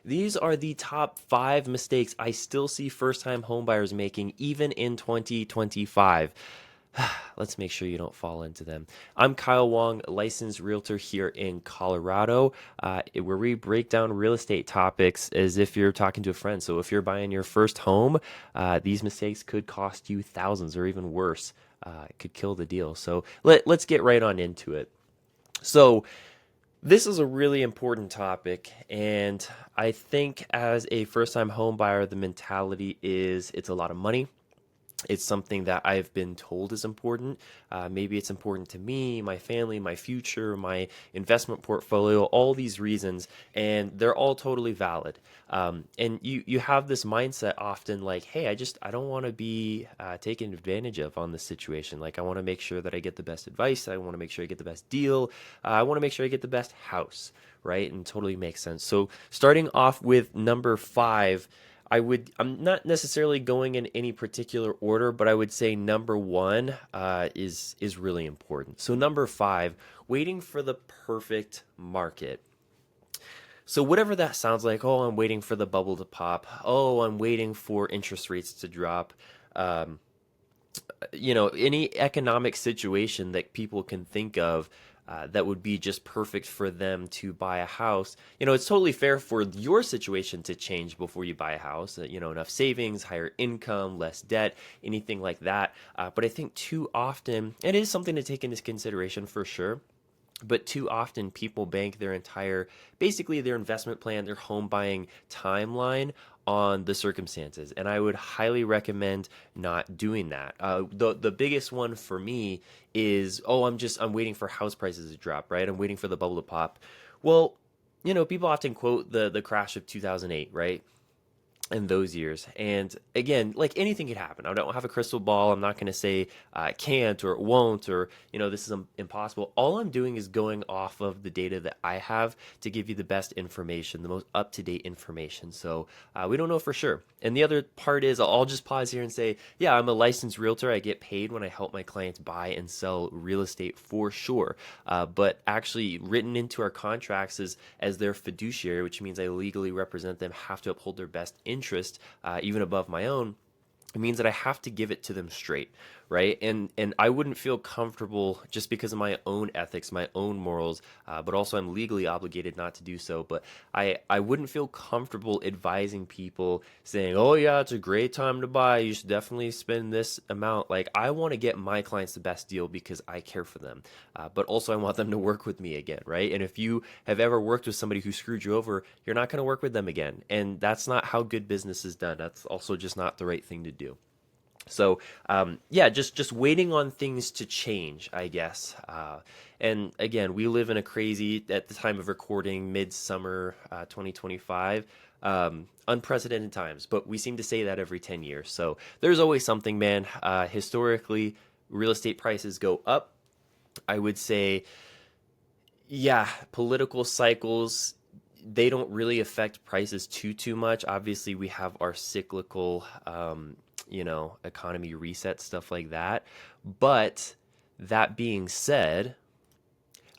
These are the top 5 mistakes I still see first-time homebuyers making even in 2025. Let's make sure you don't fall into them. I'm Kyle Wong, licensed realtor here in Colorado, where we break down real estate topics as if you're talking to a friend. So if you're buying your first home, these mistakes could cost you thousands or even worse. It could kill the deal. So let's get right on into it. So this is a really important topic, and I think as a first-time home buyer, the mentality is it's a lot of money. It's something that I've been told is important. Maybe it's important to me, my family, my future, my investment portfolio, all these reasons, and they're all totally valid. And you have this mindset often like, hey, I don't want to be taken advantage of on this situation. Like I want to make sure that I get the best advice. I want to make sure I get the best deal. I want to make sure I get the best house, right? And totally makes sense. So starting off with number 5. I'm not necessarily going in any particular order, but I would say number 1 is really important. So number 5, waiting for the perfect market. So whatever that sounds like, oh, I'm waiting for the bubble to pop. Oh, I'm waiting for interest rates to drop. Um, any economic situation that people can think of that would be just perfect for them to buy a house. It's totally fair for your situation to change before you buy a house. Enough savings, higher income, less debt, anything like that. But I think too often, it is something to take into consideration for sure. But too often people bank basically their investment plan, their home buying timeline on the circumstances. And I would highly recommend not doing that. The biggest one for me is, oh, I'm waiting for house prices to drop, right? I'm waiting for the bubble to pop. Well, people often quote the crash of 2008, right? In those years. And again, like anything could happen. I don't have a crystal ball. I'm not going to say it can't or it won't or, this is impossible. All I'm doing is going off of the data that I have to give you the best information, the most up to date information. So we don't know for sure. And the other part is I'll just pause here and say, yeah, I'm a licensed realtor. I get paid when I help my clients buy and sell real estate for sure. But actually, written into our contracts is as their fiduciary, which means I legally represent them, have to uphold their best interest, even above my own. It means that I have to give it to them straight, right? And I wouldn't feel comfortable just because of my own ethics, my own morals, but also I'm legally obligated not to do so. But I wouldn't feel comfortable advising people saying, oh yeah, it's a great time to buy. You should definitely spend this amount. Like I want to get my clients the best deal because I care for them, but also I want them to work with me again, right? And if you have ever worked with somebody who screwed you over, you're not going to work with them again, and that's not how good business is done. That's also just not the right thing to do. So yeah, just waiting on things to change, I guess. And again, we live in a crazy, at the time of recording, midsummer 2025, unprecedented times. But we seem to say that every 10 years. So there's always something, man. Historically, real estate prices go up. I would say, yeah, political cycles, they don't really affect prices too much. Obviously, we have our cyclical, economy reset, stuff like that. But that being said,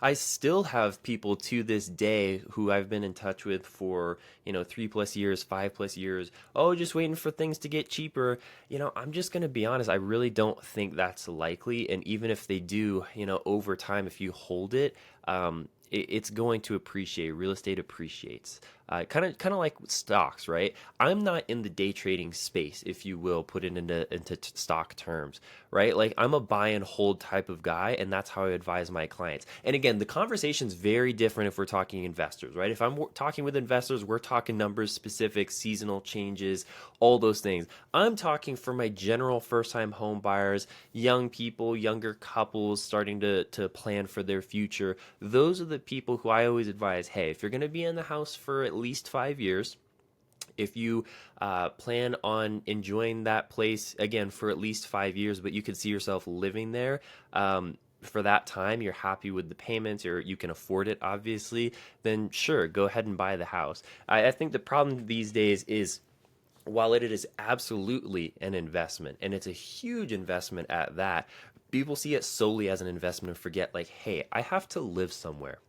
I still have people to this day who I've been in touch with for, 3 plus years, 5 plus years. Oh, just waiting for things to get cheaper. I'm just going to be honest. I really don't think that's likely. And even if they do, over time, if you hold it, it's going to appreciate. Real estate appreciates. Kind of like stocks, right? I'm not in the day trading space, if you will, put it into stock terms, right? Like I'm a buy and hold type of guy, and that's how I advise my clients. And again, the conversation's very different if we're talking investors, right? If I'm talking with investors, we're talking numbers, specific, seasonal changes, all those things. I'm talking for my general first-time home buyers, young people, younger couples starting to plan for their future. Those are the people who I always advise, hey, if you're going to be in the house for at least 5 years, if you plan on enjoying that place again for at least 5 years, but you could see yourself living there for that time, you're happy with the payments, or you can afford it, obviously, then sure, go ahead and buy the house. I think the problem these days is, while it is absolutely an investment, and it's a huge investment at that, people see it solely as an investment and forget, like, hey, I have to live somewhere.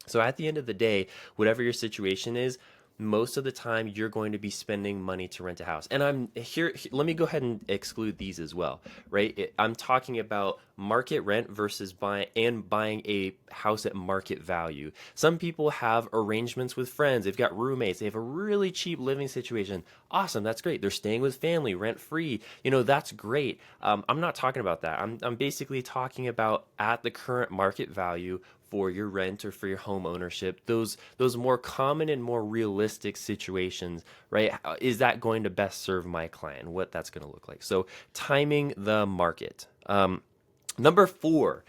So at the end of the day, whatever your situation is, most of the time you're going to be spending money to rent a house. And I'm here, let me go ahead and exclude these as well, right? I'm talking about market rent versus buying a house at market value. Some people have arrangements with friends, they've got roommates, they have a really cheap living situation. Awesome, that's great. They're staying with family, rent free. That's great. I'm not talking about that. I'm basically talking about at the current market value for your rent or for your home ownership, those more common and more realistic situations, right? Is that going to best serve my client? What that's going to look like. So timing the market. Number four,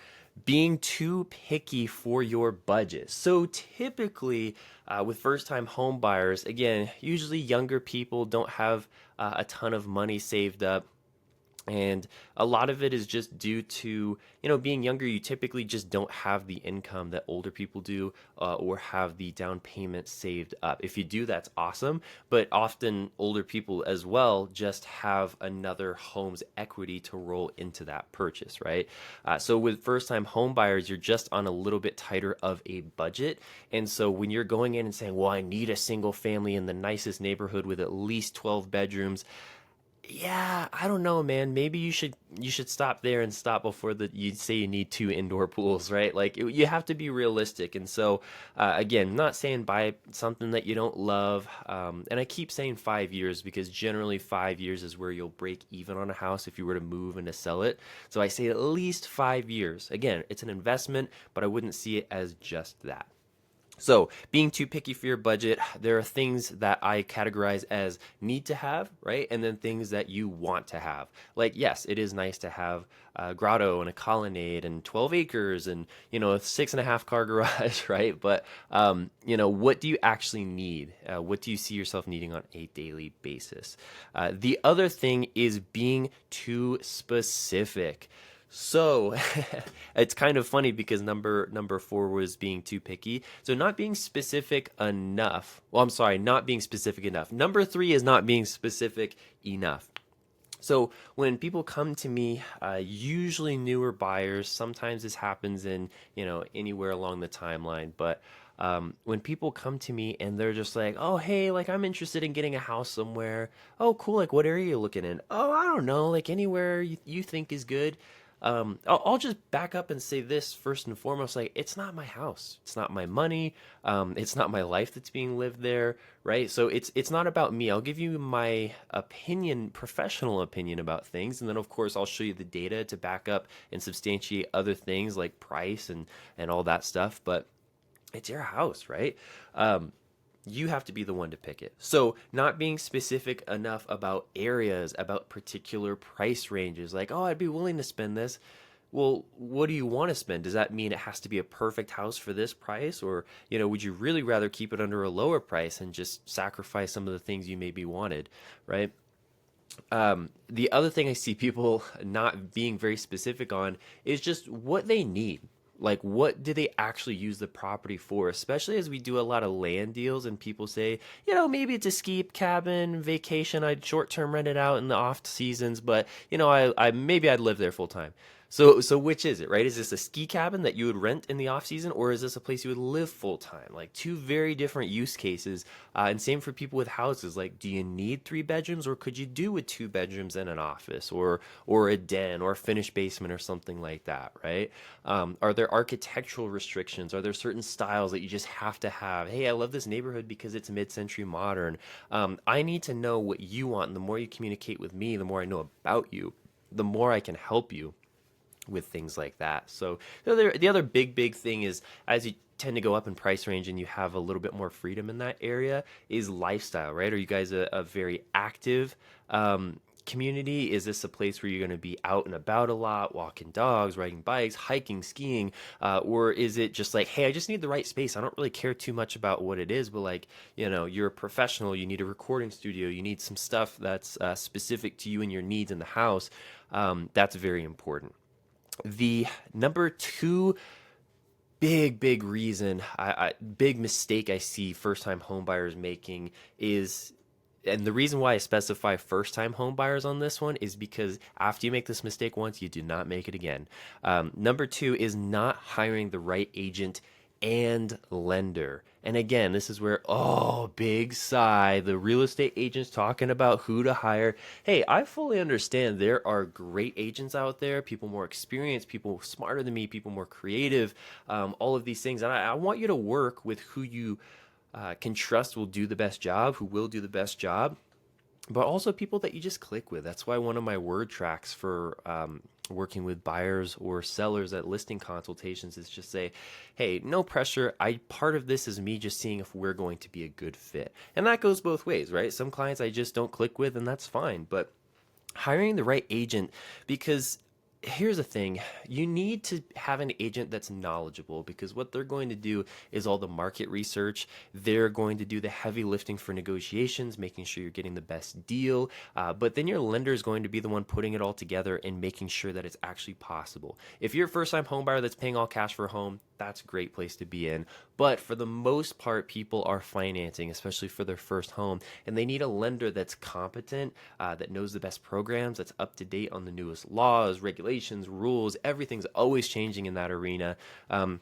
being too picky for your budget. So typically, with first-time home buyers, again, usually younger people don't have a ton of money saved up. And a lot of it is just due to, being younger, you typically just don't have the income that older people do, or have the down payment saved up. If you do, that's awesome. But often older people as well just have another home's equity to roll into that purchase, right? So with first time home buyers, you're just on a little bit tighter of a budget. And so when you're going in and saying, well, I need a single family in the nicest neighborhood with at least 12 bedrooms, yeah, I don't know, man. Maybe you should stop there and stop before you say you need two indoor pools, right? Like you have to be realistic. And so, again, not saying buy something that you don't love. And I keep saying 5 years because generally 5 years is where you'll break even on a house if you were to move and to sell it. So I say at least 5 years. Again, it's an investment, but I wouldn't see it as just that. So, being too picky for your budget, there are things that I categorize as need to have, right? And then things that you want to have. Like, yes, it is nice to have a grotto and a colonnade and 12 acres and, a 6.5 car garage, right? But, what do you actually need? What do you see yourself needing on a daily basis? The other thing is being too specific. So it's kind of funny because number four was being too picky. So not being specific enough. Well, I'm sorry, not being specific enough. Number three is not being specific enough. So when people come to me, usually newer buyers, sometimes this happens in, anywhere along the timeline, but when people come to me and they're just like, oh, hey, like I'm interested in getting a house somewhere. Oh, cool. Like what area are you looking in? Oh, I don't know. Like anywhere you think is good. I'll just back up and say this first and foremost, like it's not my house, it's not my money, it's not my life that's being lived there, right? So it's not about me. I'll give you my opinion, professional opinion about things, and then of course I'll show you the data to back up and substantiate other things like price and all that stuff. But it's your house, right? You have to be the one to pick it. So, not being specific enough about areas, about particular price ranges, like, oh, I'd be willing to spend this. Well, what do you want to spend? Does that mean it has to be a perfect house for this price? Or, would you really rather keep it under a lower price and just sacrifice some of the things you maybe wanted, right? The other thing I see people not being very specific on is just what they need. Like, what do they actually use the property for? Especially as we do a lot of land deals and people say, maybe it's a ski cabin, vacation. I'd short term rent it out in the off seasons, but, I maybe I'd live there full time. So which is it, right? Is this a ski cabin that you would rent in the off season, or is this a place you would live full time? Like two very different use cases. And same for people with houses. Like, do you need 3 bedrooms, or could you do with 2 bedrooms and an office, or a den, or a finished basement, or something like that, right? Are there architectural restrictions? Are there certain styles that you just have to have? Hey, I love this neighborhood because it's mid-century modern. I need to know what you want, and the more you communicate with me, the more I know about you, the more I can help you with things like that. So the other big thing is, as you tend to go up in price range and you have a little bit more freedom in that area, is lifestyle, right? Are you guys a very active community? Is this a place where you're going to be out and about a lot, walking dogs, riding bikes, hiking, skiing? Or is it just like, hey, I just need the right space. I don't really care too much about what it is, but like, you're a professional, you need a recording studio, you need some stuff that's specific to you and your needs in the house. That's very important. The number two big reason, big mistake I see first time home buyers making is, and the reason why I specify first time home buyers on this one is because after you make this mistake once, you do not make it again. Number two is not hiring the right agent and lender. And again, this is where, oh, big sigh, the real estate agents talking about who to hire. Hey, I fully understand there are great agents out there, people more experienced, people smarter than me, people more creative, all of these things. And I want you to work with who you can trust will do the best job, who will do the best job, but also people that you just click with. That's why one of my word tracks for working with buyers or sellers at listing consultations is just say, hey, no pressure. Part of this is me just seeing if we're going to be a good fit. And that goes both ways, right? Some clients I just don't click with, and that's fine. But hiring the right agent, because here's the thing, you need to have an agent that's knowledgeable, because what they're going to do is all the market research. They're going to do the heavy lifting for negotiations, making sure you're getting the best deal, but then your lender is going to be the one putting it all together and making sure that it's actually possible. If you're a first-time home buyer that's paying all cash for a home, that's a great place to be in. But for the most part, people are financing, especially for their first home, and they need a lender that's competent, that knows the best programs, that's up to date on the newest laws, regulations, rules. Everything's always changing in that arena. And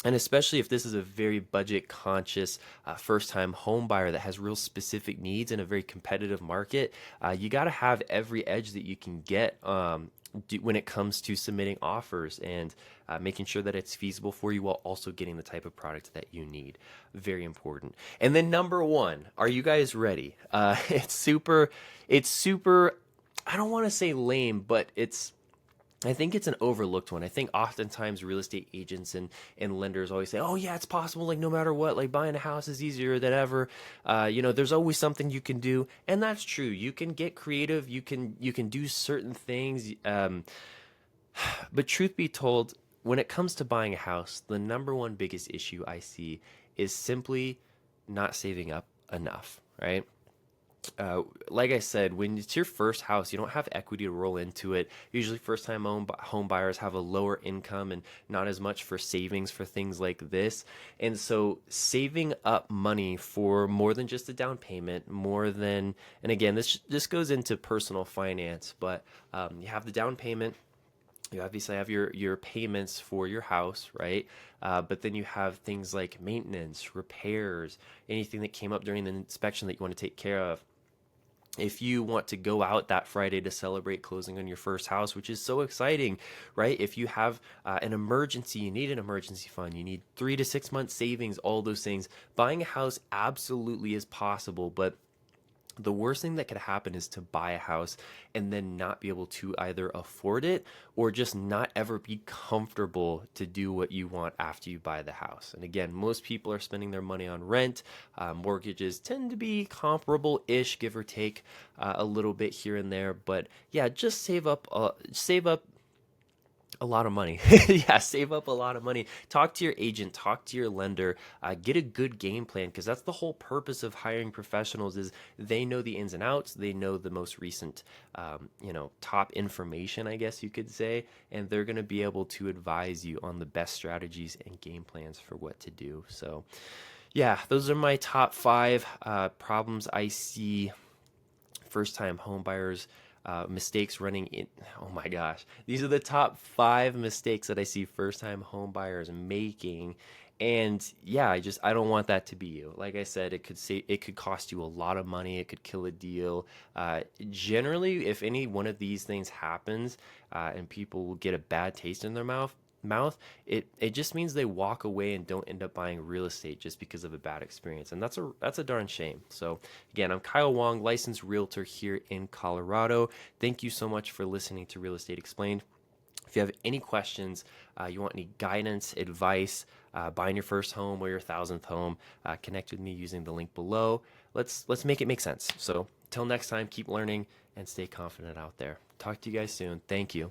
especially if this is a very budget conscious first time home buyer that has real specific needs in a very competitive market, you got to have every edge that you can get when it comes to submitting offers and making sure that it's feasible for you while also getting the type of product that you need. Very important. And then number one, are you guys ready? It's super, I don't want to say lame, but I think it's an overlooked one. I think oftentimes real estate agents and lenders always say, oh yeah, it's possible. Like no matter what, like buying a house is easier than ever. There's always something you can do. And that's true. You can get creative. You can do certain things. But truth be told, when it comes to buying a house, the number one biggest issue I see is simply not saving up enough, right? Like I said, when it's your first house, you don't have equity to roll into it. Usually, first-time home buyers have a lower income and not as much for savings for things like this. And so, saving up money for more than just a down payment, and again, this goes into personal finance, but you have the down payment. You obviously have your payments for your house, right? But then you have things like maintenance, repairs, anything that came up during the inspection that you want to take care of. If you want to go out that Friday to celebrate closing on your first house, which is so exciting, right? If you have an emergency, you need an emergency fund, you need 3 to 6 months savings, all those things. Buying a house absolutely is possible, but the worst thing that could happen is to buy a house and then not be able to either afford it or just not ever be comfortable to do what you want after you buy the house. And again, most people are spending their money on rent. Mortgages tend to be comparable-ish, give or take a little bit here and there. But yeah, just save up a lot of money. Yeah, save up a lot of money. Talk to your agent, talk to your lender, get a good game plan, because that's the whole purpose of hiring professionals is they know the ins and outs, they know the most recent, top information, I guess you could say, and they're going to be able to advise you on the best strategies and game plans for what to do. So yeah, those are my top 5 problems I see first-time home buyers mistakes running in. Oh my gosh, these are the top 5 mistakes that I see first-time home buyers making. And yeah, I don't want that to be you. Like I said, it could cost you a lot of money. It could kill a deal. Generally, if any one of these things happens, and people will get a bad taste in their mouth, it just means they walk away and don't end up buying real estate just because of a bad experience, and that's a darn shame. So again, I'm Kyle Wong, licensed realtor here in Colorado. Thank you so much for listening to Real Estate Explained. If you have any questions, you want any guidance, advice, buying your first home or your 1,000th home, connect with me using the link below. Let's make it make sense. So till next time, keep learning and stay confident out there. Talk to you guys soon. Thank you.